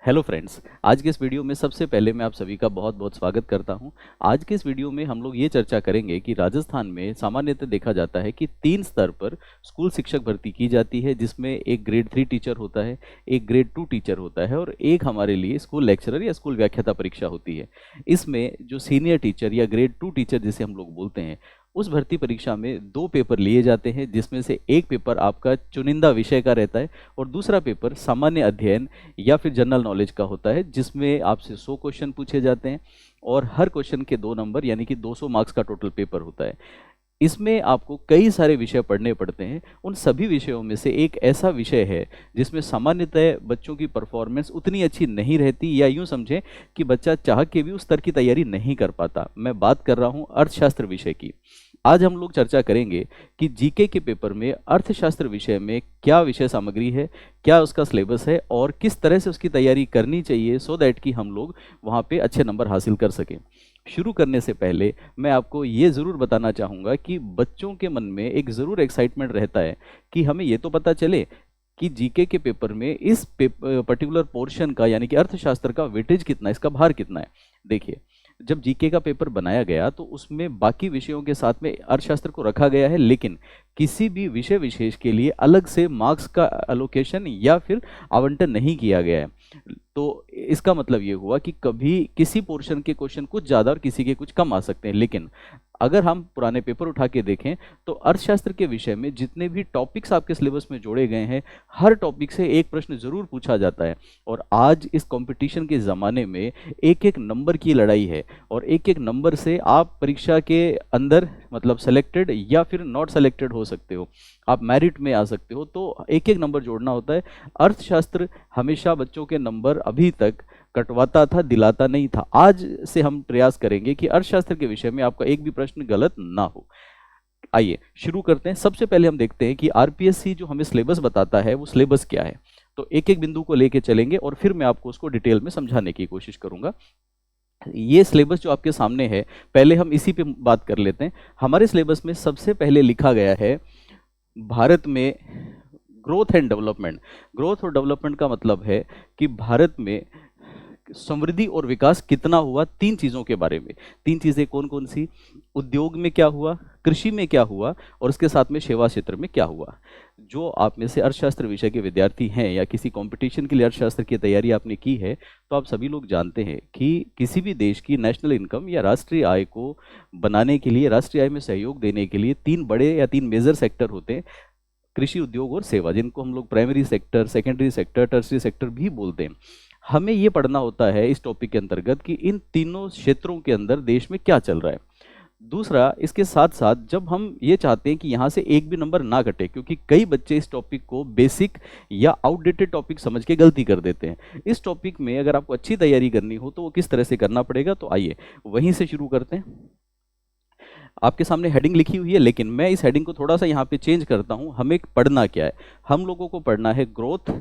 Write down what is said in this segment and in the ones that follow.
Hello friends, आज के इस वीडियो में सबसे पहले मैं आप सभी का बहुत बहुत स्वागत करता हूं। आज के इस वीडियो में हम लोग ये चर्चा करेंगे कि राजस्थान में सामान्यतः देखा जाता है कि 3 स्तर पर स्कूल शिक्षक भर्ती की जाती है, जिसमें एक ग्रेड 3 टीचर होता है, एक ग्रेड 2 टीचर होता है और एक हमारे लिए स्कूल लेक्चरर या स्कूल व्याख्याता परीक्षा होती है। इसमें जो सीनियर टीचर या ग्रेड 2 टीचर जिसे हम लोग बोलते हैं, उस भर्ती परीक्षा में 2 पेपर लिए जाते हैं, जिसमें से एक पेपर आपका चुनिंदा विषय का रहता है और दूसरा पेपर सामान्य अध्ययन या फिर जनरल नॉलेज का होता है, जिसमें आपसे 100 क्वेश्चन पूछे जाते हैं और हर क्वेश्चन के 2 नंबर यानी कि 200 मार्क्स का टोटल पेपर होता है। इसमें आपको कई सारे विषय पढ़ने पड़ते हैं। उन सभी विषयों में से एक ऐसा विषय है जिसमें सामान्यतः बच्चों की परफॉर्मेंस उतनी अच्छी नहीं रहती, या यूं समझें कि बच्चा चाह के भी उस स्तर की तैयारी नहीं कर पाता। मैं बात कर रहा हूं अर्थशास्त्र विषय की। आज हम लोग चर्चा करेंगे कि जीके के पेपर में अर्थशास्त्र विषय में क्या विषय सामग्री है, क्या उसका सिलेबस है और किस तरह से उसकी तैयारी करनी चाहिए, सो दैट कि हम लोग वहाँ पे अच्छे नंबर हासिल कर सकें। शुरू करने से पहले मैं आपको ये ज़रूर बताना चाहूँगा कि बच्चों के मन में एक ज़रूर एक्साइटमेंट रहता है कि हमें ये तो पता चले कि जीके के पेपर में इस पर्टिकुलर पोर्शन का यानी कि अर्थशास्त्र का वेटेज कितना है, इसका भार कितना है। देखिए, जब जीके का पेपर बनाया गया तो उसमें बाकी विषयों के साथ में अर्थशास्त्र को रखा गया है, लेकिन किसी भी विषय विशेष के लिए अलग से मार्क्स का एलोकेशन या फिर आवंटन नहीं किया गया है। तो इसका मतलब ये हुआ कि कभी किसी पोर्शन के क्वेश्चन कुछ ज़्यादा और किसी के कुछ कम आ सकते हैं, लेकिन अगर हम पुराने पेपर उठा के देखें तो अर्थशास्त्र के विषय में जितने भी टॉपिक्स आपके सिलेबस में जोड़े गए हैं, हर टॉपिक से एक प्रश्न जरूर पूछा जाता है। और आज इस कंपटीशन के ज़माने में एक एक नंबर की लड़ाई है और एक एक नंबर से आप परीक्षा के अंदर मतलब सेलेक्टेड या फिर नॉट सेलेक्टेड हो सकते हो, आप मेरिट में आ सकते हो। तो एक एक नंबर जोड़ना होता है। अर्थशास्त्र हमेशा बच्चों के नंबर अभी तक कटवाता था, दिलाता नहीं था। आज से हम प्रयास करेंगे कि अर्थशास्त्र के विषय में आपका एक भी प्रश्न गलत ना हो। आइए शुरू करते हैं। सबसे पहले हम देखते हैं कि आरपीएससी जो हमें सिलेबस बताता है वो सिलेबस क्या है। तो एक एक बिंदु को लेके चलेंगे और फिर मैं आपको उसको डिटेल में समझाने की कोशिश करूंगा। ये सिलेबस जो आपके सामने है, पहले हम इसी पे बात कर लेते हैं। हमारे सिलेबस में सबसे पहले लिखा गया है भारत में ग्रोथ एंड डेवलपमेंट। ग्रोथ और डेवलपमेंट का मतलब है कि भारत में समृद्धि और विकास कितना हुआ, 3 चीज़ों के बारे में। 3 चीज़ें कौन कौन सी? उद्योग में क्या हुआ, कृषि में क्या हुआ और उसके साथ में सेवा क्षेत्र में क्या हुआ। जो आप में से अर्थशास्त्र विषय के विद्यार्थी हैं या किसी कंपटीशन के लिए अर्थशास्त्र की तैयारी आपने की है, तो आप सभी लोग जानते हैं कि किसी भी देश की नेशनल इनकम या राष्ट्रीय आय को बनाने के लिए, राष्ट्रीय आय में सहयोग देने के लिए 3 बड़े या 3 मेजर सेक्टर होते हैं, कृषि, उद्योग और सेवा, जिनको हम लोग primary sector, secondary sector, tertiary sector भी बोलते हैं। हमें ये पढ़ना होता है इस टॉपिक के अंतर्गत कि इन तीनों क्षेत्रों के अंदर देश में क्या चल रहा है। दूसरा, इसके साथ साथ जब हम ये चाहते हैं कि यहाँ से एक भी नंबर ना कटे, क्योंकि कई बच्चे इस टॉपिक को बेसिक या आउटडेटेड टॉपिक समझ के गलती कर देते हैं। इस टॉपिक में अगर आपको अच्छी तैयारी करनी हो तो वो किस तरह से करना पड़ेगा, तो आइए वहीं से शुरू करते हैं। आपके सामने हेडिंग लिखी हुई है, लेकिन मैं इस हेडिंग को थोड़ा सा यहाँ पे चेंज करता हूँ। हमें पढ़ना क्या है? हम लोगों को पढ़ना है ग्रोथ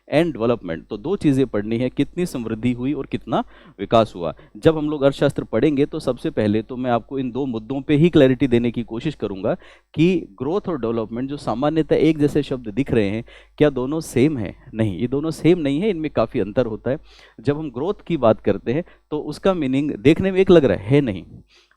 एंड डेवलपमेंट। तो 2 चीज़ें पढ़नी है, कितनी समृद्धि हुई और कितना विकास हुआ। जब हम लोग अर्थशास्त्र पढ़ेंगे तो सबसे पहले तो मैं आपको इन 2 मुद्दों पे ही क्लैरिटी देने की कोशिश करूंगा कि ग्रोथ और डेवलपमेंट जो सामान्यतः एक जैसे शब्द दिख रहे हैं, क्या दोनों सेम है? नहीं, ये दोनों सेम नहीं है, इनमें काफ़ी अंतर होता है। जब हम ग्रोथ की बात करते हैं तो उसका मीनिंग देखने में एक लग रहा है नहीं।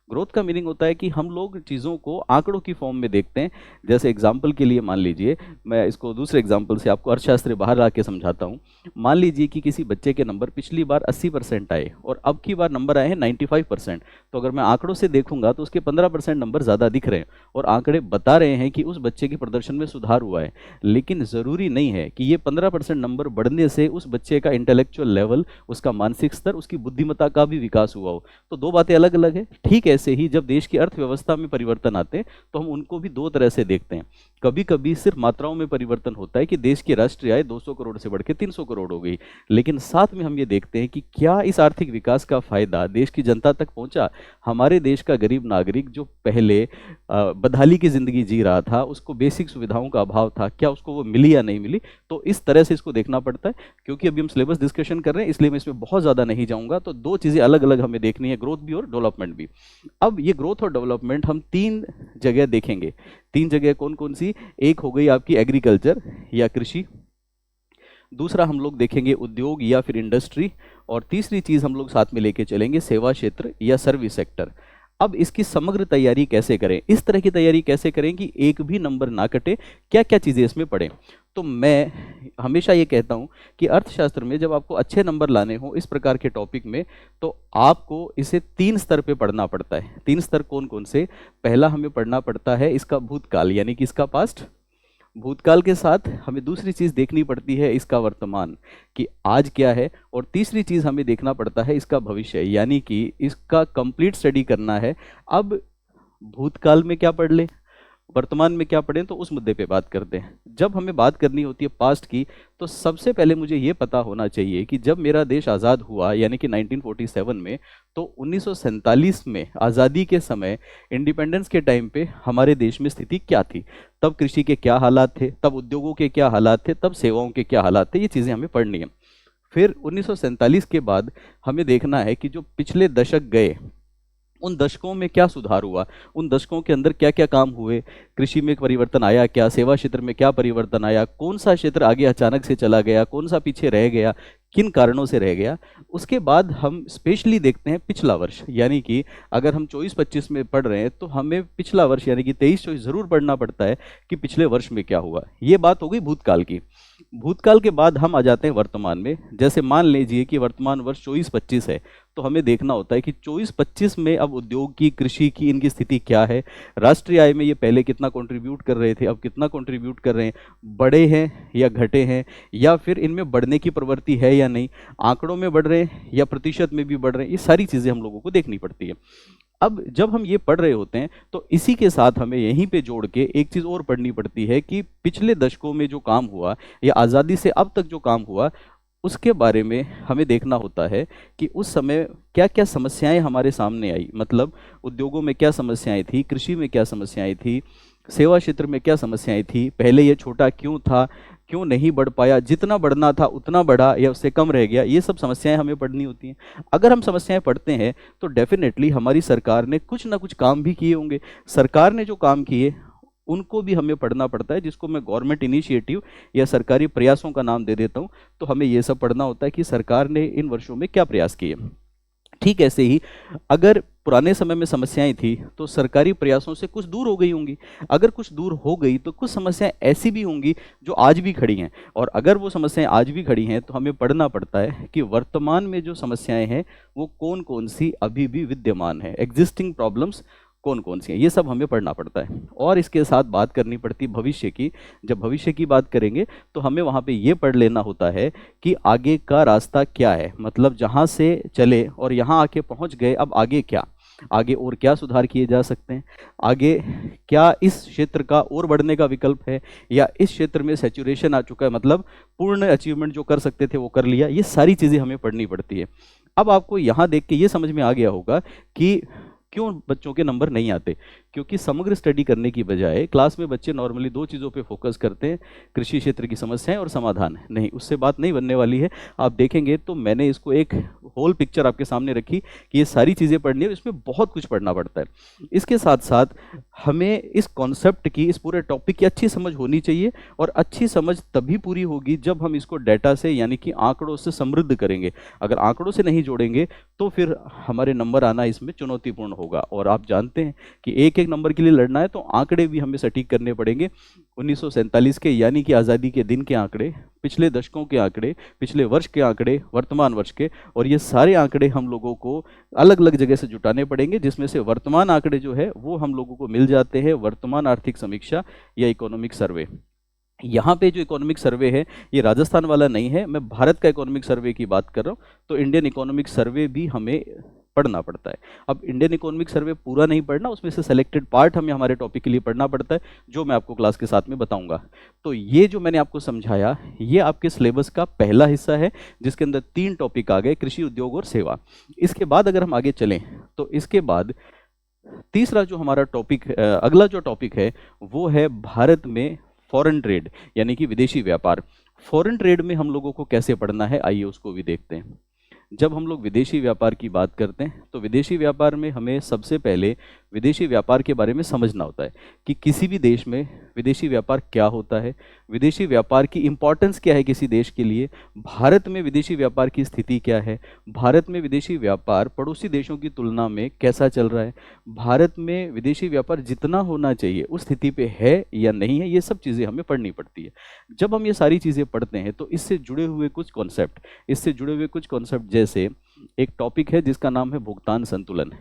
ग्रोथ का मीनिंग होता है कि हम लोग चीज़ों को आंकड़ों की फॉर्म में देखते हैं। जैसे एग्जाम्पल के लिए मान लीजिए, मैं इसको दूसरे एग्जाम्पल से आपको अर्थशास्त्र बाहर आके समझाता हूँ। मान लीजिए कि किसी बच्चे के नंबर पिछली बार 80% आए और अब की बार नंबर आए हैं 95%। तो अगर मैं आंकड़ों से देखूंगा तो उसके 15% नंबर ज़्यादा दिख रहे हैं और आंकड़े बता रहे हैं कि उस बच्चे के प्रदर्शन में सुधार हुआ है। लेकिन ज़रूरी नहीं है कि ये 15% नंबर बढ़ने से उस बच्चे का इंटेलेक्चुअल लेवल, उसका मानसिक स्तर, उसकी बुद्धिमत्ता का भी विकास हुआ हो। तो 2 बातें अलग अलग है। ठीक ऐसे ही जब देश की अर्थव्यवस्था में परिवर्तन आते हैं तो हम उनको भी 2 तरह से देखते हैं। कभी कभी सिर्फ मात्राओं में परिवर्तन होता है कि देश की राष्ट्रीय आय 200 करोड़ से बढ़ के 300 करोड़ हो गई, लेकिन साथ में हम ये देखते हैं कि क्या इस आर्थिक विकास का फायदा देश की जनता तक पहुंचा। हमारे देश का गरीब नागरिक जो पहले बदहाली की जिंदगी जी रहा था, उसको बेसिक सुविधाओं का अभाव था, क्या उसको वो मिली या नहीं मिली। तो इस तरह से इसको देखना पड़ता है। क्योंकि अभी हम सिलेबस डिस्कशन कर रहे हैं इसलिए मैं इसमें बहुत ज़्यादा नहीं जाऊँगा। तो 2 चीज़ें अलग अलग हमें देखनी है, ग्रोथ भी और डेवलपमेंट भी। अब ये ग्रोथ और डेवलपमेंट हम 3 जगह देखेंगे। 3 जगह कौन कौन सी? एक हो गई आपकी एग्रीकल्चर या कृषि, दूसरा हम लोग देखेंगे उद्योग या फिर इंडस्ट्री, और तीसरी चीज़ हम लोग साथ में लेके चलेंगे सेवा क्षेत्र या सर्विस सेक्टर। अब इसकी समग्र तैयारी कैसे करें, इस तरह की तैयारी कैसे करें कि एक भी नंबर ना कटे, क्या क्या चीज़ें इसमें पढ़ें। तो मैं हमेशा ये कहता हूँ कि अर्थशास्त्र में जब आपको अच्छे नंबर लाने हो इस प्रकार के टॉपिक में, तो आपको इसे 3 स्तर पे पढ़ना पड़ता है। 3 स्तर कौन कौन से? पहला हमें पढ़ना पड़ता है इसका भूतकाल, यानी कि इसका पास्ट। भूतकाल के साथ हमें दूसरी चीज़ देखनी पड़ती है इसका वर्तमान, कि आज क्या है। और तीसरी चीज़ हमें देखना पड़ता है इसका भविष्य, यानी कि इसका कंप्लीट स्टडी करना है। अब भूतकाल में क्या पढ़ लें, वर्तमान में क्या पढ़ें, तो उस मुद्दे पे बात करते हैं। जब हमें बात करनी होती है पास्ट की, तो सबसे पहले मुझे ये पता होना चाहिए कि जब मेरा देश आज़ाद हुआ यानी कि 1947 में, तो 1947 में आज़ादी के समय, इंडिपेंडेंस के टाइम पे हमारे देश में स्थिति क्या थी। तब कृषि के क्या हालात थे, तब उद्योगों के क्या हालात थे, तब सेवाओं के क्या हालात थे, ये चीज़ें हमें पढ़नी है। फिर 1947 के बाद हमें देखना है कि जो पिछले दशक गए, उन दशकों में क्या सुधार हुआ, उन दशकों के अंदर क्या क्या काम हुए, कृषि में परिवर्तन आया क्या, सेवा क्षेत्र में क्या परिवर्तन आया, कौन सा क्षेत्र आगे अचानक से चला गया, कौन सा पीछे रह गया, किन कारणों से रह गया। उसके बाद हम स्पेशली देखते हैं पिछला वर्ष, यानी कि अगर हम 24-25 में पढ़ रहे हैं तो हमें पिछला वर्ष यानी कि 23-24 ज़रूर पढ़ना पड़ता है कि पिछले वर्ष में क्या हुआ। ये बात हो गई भूतकाल की। भूतकाल के बाद हम आ जाते हैं वर्तमान में। जैसे मान लीजिए कि वर्तमान वर्ष 24-25 है, तो हमें देखना होता है कि 24-25 में अब उद्योग की, कृषि की, इनकी स्थिति क्या है। राष्ट्रीय आय में ये पहले कितना कंट्रीब्यूट कर रहे थे, अब कितना कंट्रीब्यूट कर रहे हैं, बढ़े हैं या घटे हैं, या फिर इनमें बढ़ने की प्रवृत्ति है या नहीं, आंकड़ों में बढ़ रहे हैं या प्रतिशत में भी बढ़ रहे हैं। ये सारी चीज़ें हम लोगों को देखनी पड़ती है। अब जब हम ये पढ़ रहे होते हैं तो इसी के साथ हमें यहीं पे जोड़ के एक चीज़ और पढ़नी पड़ती है कि पिछले दशकों में जो काम हुआ या आज़ादी से अब तक जो काम हुआ, उसके बारे में हमें देखना होता है कि उस समय क्या क्या समस्याएं हमारे सामने आई। मतलब उद्योगों में क्या समस्याएं थी, कृषि में क्या समस्याएं थी, सेवा क्षेत्र में क्या समस्याएं थी, पहले ये छोटा क्यों था, क्यों नहीं बढ़ पाया, जितना बढ़ना था उतना बढ़ा या उससे कम रह गया। ये सब समस्याएं हमें पढ़नी होती हैं। अगर हम समस्याएं पढ़ते हैं तो डेफिनेटली हमारी सरकार ने कुछ ना कुछ काम भी किए होंगे। सरकार ने जो काम किए उनको भी हमें पढ़ना पड़ता है, जिसको मैं गवर्नमेंट इनिशिएटिव या सरकारी प्रयासों का नाम दे देता हूँ। तो हमें ये सब पढ़ना होता है कि सरकार ने इन वर्षों में क्या प्रयास किए। ठीक ऐसे ही अगर पुराने समय में समस्याएं थी तो सरकारी प्रयासों से कुछ दूर हो गई होंगी। अगर कुछ दूर हो गई तो कुछ समस्याएं ऐसी भी होंगी जो आज भी खड़ी हैं। और अगर वो समस्याएं आज भी खड़ी हैं तो हमें पढ़ना पड़ता है कि वर्तमान में जो समस्याएं हैं वो कौन कौन सी अभी भी विद्यमान है, एग्जिस्टिंग प्रॉब्लम्स कौन कौन सी हैं, ये सब हमें पढ़ना पड़ता है। और इसके साथ बात करनी पड़ती है भविष्य की। जब भविष्य की बात करेंगे तो हमें वहाँ पे ये पढ़ लेना होता है कि आगे का रास्ता क्या है। मतलब जहाँ से चले और यहाँ आके पहुँच गए, अब आगे क्या, आगे और क्या सुधार किए जा सकते हैं, आगे क्या इस क्षेत्र का और बढ़ने का विकल्प है, या इस क्षेत्र में सैचुरेशन आ चुका है, मतलब पूर्ण अचीवमेंट जो कर सकते थे वो कर लिया। ये सारी चीज़ें हमें पढ़नी पड़ती है। अब आपको यहाँ देख के ये समझ में आ गया होगा कि क्यों बच्चों के नंबर नहीं आते, क्योंकि समग्र स्टडी करने की बजाय क्लास में बच्चे नॉर्मली दो चीज़ों पे फोकस करते हैं, कृषि क्षेत्र की समस्याएं और समाधान। नहीं, उससे बात नहीं बनने वाली है। आप देखेंगे तो मैंने इसको एक होल पिक्चर आपके सामने रखी कि ये सारी चीज़ें पढ़नी है, इसमें बहुत कुछ पढ़ना पड़ता है। इसके साथ साथ हमें इस कॉन्सेप्ट की, इस पूरे टॉपिक की अच्छी समझ होनी चाहिए। और अच्छी समझ तभी पूरी होगी जब हम इसको डाटा से यानी कि आंकड़ों से समृद्ध करेंगे। अगर आंकड़ों से नहीं जोड़ेंगे तो फिर हमारे नंबर आना इसमें चुनौतीपूर्ण होगा। और आप जानते हैं कि एक एक नंबर के लिए लड़ना है तो आंकड़े भी हमें सटीक करने पड़ेंगे। 1947 के यानी कि आज़ादी के दिन के आंकड़े, पिछले दशकों के आंकड़े, पिछले वर्ष के आंकड़े, वर्तमान वर्ष के, और ये सारे आंकड़े हम लोगों को अलग अलग जगह से जुटाने पड़ेंगे, जिसमें से वर्तमान आंकड़े जो है वो हम लोगों को मिल जाते हैं वर्तमान आर्थिक समीक्षा या इकोनॉमिक सर्वे। यहाँ पे जो इकोनॉमिक सर्वे है ये राजस्थान वाला नहीं है, मैं भारत का इकोनॉमिक सर्वे की बात कर रहा हूँ। तो इंडियन इकोनॉमिक सर्वे भी हमें पढ़ना पड़ता है। अब इंडियन इकोनॉमिक सर्वे पूरा नहीं पढ़ना, उसमें से सेलेक्टेड पार्ट हमें हमारे टॉपिक के लिए पढ़ना पड़ता है, जो मैं आपको क्लास के साथ में बताऊंगा। तो ये जो मैंने आपको समझाया ये आपके सिलेबस का पहला हिस्सा है, जिसके अंदर 3 टॉपिक आ गए, कृषि, उद्योग और सेवा। इसके बाद अगर हम आगे चलें तो इसके बाद तीसरा जो हमारा टॉपिक, अगला जो टॉपिक है वो है भारत में फॉरेन ट्रेड यानी कि विदेशी व्यापार। फॉरेन ट्रेड में हम लोगों को कैसे पढ़ना है, आइए उसको भी देखते हैं। जब हम लोग विदेशी व्यापार की बात करते हैं तो विदेशी व्यापार में हमें सबसे पहले विदेशी व्यापार के बारे में समझना होता है कि किसी भी देश में विदेशी व्यापार क्या होता है, विदेशी व्यापार की इंपॉर्टेंस क्या है किसी देश के लिए, भारत में विदेशी व्यापार की स्थिति क्या है, भारत में विदेशी व्यापार पड़ोसी देशों की तुलना में कैसा चल रहा है, भारत में विदेशी व्यापार जितना होना चाहिए उस स्थिति पे है या नहीं है, ये सब चीज़ें हमें पढ़नी पड़ती है। जब हम ये सारी चीज़ें पढ़ते हैं तो इससे जुड़े हुए कुछ कॉन्सेप्ट जैसे एक टॉपिक है जिसका नाम है भुगतान संतुलन।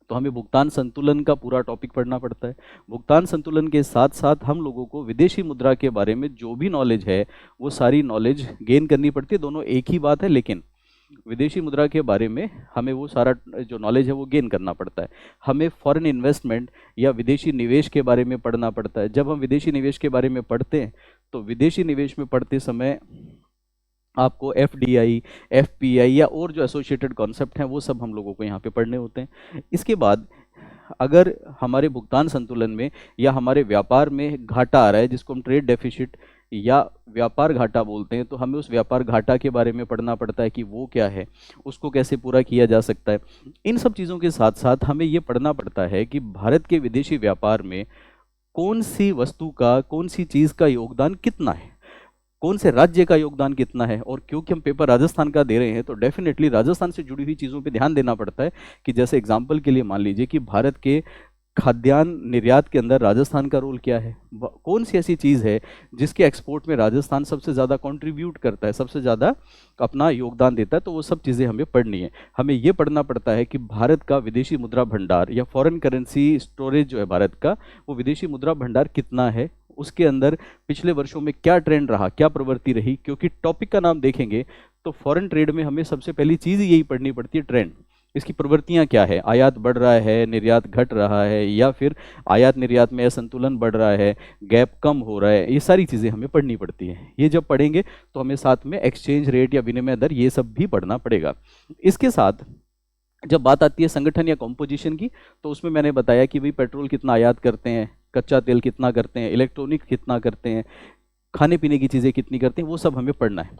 तो हमें भुगतान संतुलन का पूरा टॉपिक पढ़ना पड़ता है। भुगतान संतुलन के साथ साथ हम लोगों को विदेशी मुद्रा के बारे में जो भी नॉलेज है वो सारी नॉलेज गेन करनी पड़ती है। दोनों एक ही बात है, लेकिन विदेशी मुद्रा के बारे में हमें वो सारा जो नॉलेज है वो गेन करना पड़ता है। हमें फॉरेन इन्वेस्टमेंट या विदेशी निवेश के बारे में पढ़ना पड़ता है। जब हम विदेशी निवेश के बारे में पढ़ते हैं तो विदेशी निवेश में पढ़ते समय आपको एफडीआई, एफपीआई या और जो एसोसिएटेड कॉन्सेप्ट हैं वो सब हम लोगों को यहाँ पे पढ़ने होते हैं। इसके बाद अगर हमारे भुगतान संतुलन में या हमारे व्यापार में घाटा आ रहा है, जिसको हम ट्रेड डेफिसिट या व्यापार घाटा बोलते हैं, तो हमें उस व्यापार घाटा के बारे में पढ़ना पड़ता है कि वो क्या है, उसको कैसे पूरा किया जा सकता है। इन सब चीज़ों के साथ साथ हमें ये पढ़ना पड़ता है कि भारत के विदेशी व्यापार में कौन सी वस्तु का, कौन सी चीज़ का योगदान कितना है, कौन से राज्य का योगदान कितना है। और क्योंकि हम पेपर राजस्थान का दे रहे हैं तो डेफिनेटली राजस्थान से जुड़ी हुई चीज़ों पे ध्यान देना पड़ता है कि जैसे एग्जांपल के लिए मान लीजिए कि भारत के खाद्यान्न निर्यात के अंदर राजस्थान का रोल क्या है, कौन सी ऐसी चीज़ है जिसके एक्सपोर्ट में राजस्थान सबसे ज़्यादा कंट्रीब्यूट करता है, सबसे ज़्यादा अपना योगदान देता है। तो वो सब चीज़ें हमें पढ़नी है। हमें ये पढ़ना पड़ता है कि भारत का विदेशी मुद्रा भंडार या फॉरेन करेंसी स्टोरेज जो है भारत का, वो विदेशी मुद्रा भंडार कितना है, उसके अंदर पिछले वर्षों में क्या ट्रेंड रहा, क्या प्रवृत्ति रही। क्योंकि टॉपिक का नाम देखेंगे तो फॉरेन ट्रेड में हमें सबसे पहली चीज़ यही पढ़नी पड़ती है, ट्रेंड, इसकी प्रवृत्तियां क्या है, आयात बढ़ रहा है, निर्यात घट रहा है, या फिर आयात निर्यात में असंतुलन बढ़ रहा है, गैप कम हो रहा है। ये सारी चीज़ें हमें पढ़नी पड़ती हैं। ये जब पढ़ेंगे तो हमें साथ में एक्सचेंज रेट या विनिमय दर ये सब भी पढ़ना पड़ेगा। इसके साथ जब बात आती है संगठन या कॉम्पोजिशन की, तो उसमें मैंने बताया कि भाई पेट्रोल कितना आयात करते हैं, कच्चा तेल कितना करते हैं, इलेक्ट्रॉनिक कितना करते हैं, खाने पीने की चीज़ें कितनी करते हैं, वो सब हमें पढ़ना है।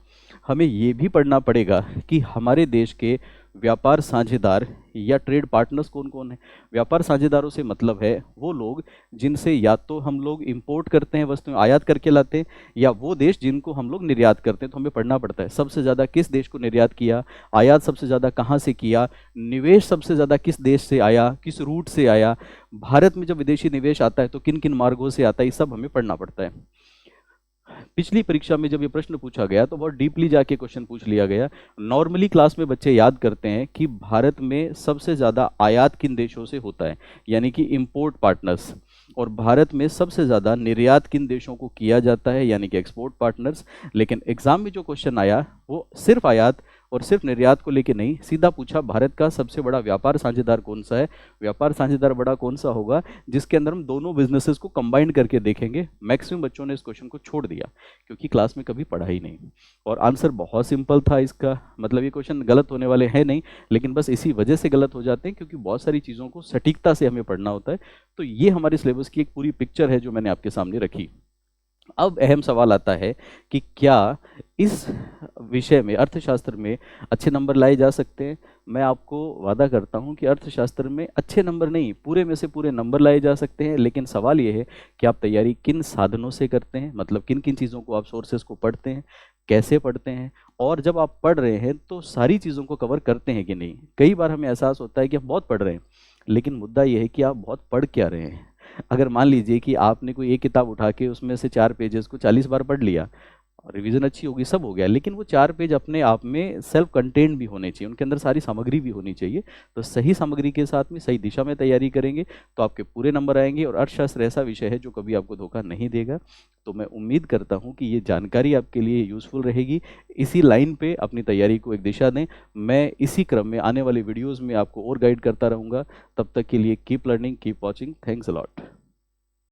हमें ये भी पढ़ना पड़ेगा कि हमारे देश के व्यापार साझेदार या ट्रेड पार्टनर्स कौन कौन है। व्यापार साझेदारों से मतलब है वो लोग जिनसे या तो हम लोग इंपोर्ट करते हैं, वस्तुएं आयात करके लाते हैं, या वो देश जिनको हम लोग निर्यात करते हैं। तो हमें पढ़ना पड़ता है सबसे ज़्यादा किस देश को निर्यात किया, आयात सबसे ज़्यादा कहाँ से किया, निवेश सबसे ज़्यादा किस देश से आया, किस रूट से आया, भारत में जब विदेशी निवेश आता है तो किन किन मार्गों से आता है, ये सब हमें पढ़ना पड़ता है। पिछली परीक्षा में जब ये प्रश्न पूछा गया तो बहुत डीपली जाके क्वेश्चन पूछ लिया गया। नॉर्मली क्लास में बच्चे याद करते हैं कि भारत में सबसे ज़्यादा आयात किन देशों से होता है, यानी कि इंपोर्ट पार्टनर्स, और भारत में सबसे ज़्यादा निर्यात किन देशों को किया जाता है, यानी कि एक्सपोर्ट पार्टनर्स। लेकिन एग्जाम में जो क्वेश्चन आया वो सिर्फ आयात और सिर्फ निर्यात को लेके नहीं, सीधा पूछा भारत का सबसे बड़ा व्यापार साझेदार कौन सा है। व्यापार साझेदार बड़ा कौन सा होगा जिसके अंदर हम दोनों बिजनेसेस को कंबाइन करके देखेंगे। मैक्सिमम बच्चों ने इस क्वेश्चन को छोड़ दिया क्योंकि क्लास में कभी पढ़ा ही नहीं, और आंसर बहुत सिंपल था इसका। मतलब ये क्वेश्चन गलत होने वाले हैं नहीं, लेकिन बस इसी वजह से गलत हो जाते हैं क्योंकि बहुत सारी चीज़ों को सटीकता से हमें पढ़ना होता है। तो ये हमारे सिलेबस की एक पूरी पिक्चर है जो मैंने आपके सामने रखी। अब अहम सवाल आता है कि क्या इस विषय में, अर्थशास्त्र में, अच्छे नंबर लाए जा सकते हैं। मैं आपको वादा करता हूं कि अर्थशास्त्र में अच्छे नंबर नहीं, पूरे में से पूरे नंबर लाए जा सकते हैं। लेकिन सवाल ये है कि आप तैयारी किन साधनों से करते हैं, मतलब किन किन चीज़ों को आप सोर्सेस को पढ़ते हैं, कैसे पढ़ते हैं, और जब आप पढ़ रहे हैं तो सारी चीज़ों को कवर करते हैं कि नहीं। कई बार हमें एहसास होता है कि आप बहुत पढ़ रहे हैं, लेकिन मुद्दा ये है कि आप बहुत पढ़ क्या रहे हैं। अगर मान लीजिए कि आपने कोई एक किताब उठा के उसमें से 4 पेजेस को 40 बार पढ़ लिया, रिवीजन अच्छी होगी, सब हो गया, लेकिन वो 4 पेज अपने आप में सेल्फ कंटेंट भी होने चाहिए, उनके अंदर सारी सामग्री भी होनी चाहिए। तो सही सामग्री के साथ में सही दिशा में तैयारी करेंगे तो आपके पूरे नंबर आएंगे। और अर्थशास्त्र ऐसा विषय है जो कभी आपको धोखा नहीं देगा। तो मैं उम्मीद करता हूँ कि ये जानकारी आपके लिए यूज़फुल रहेगी। इसी लाइन पे अपनी तैयारी को एक दिशा दें। मैं इसी क्रम में आने वाले वीडियोज़ में आपको और गाइड करता रहूँगा। तब तक के लिए keep learning, keep watching. Thanks a lot.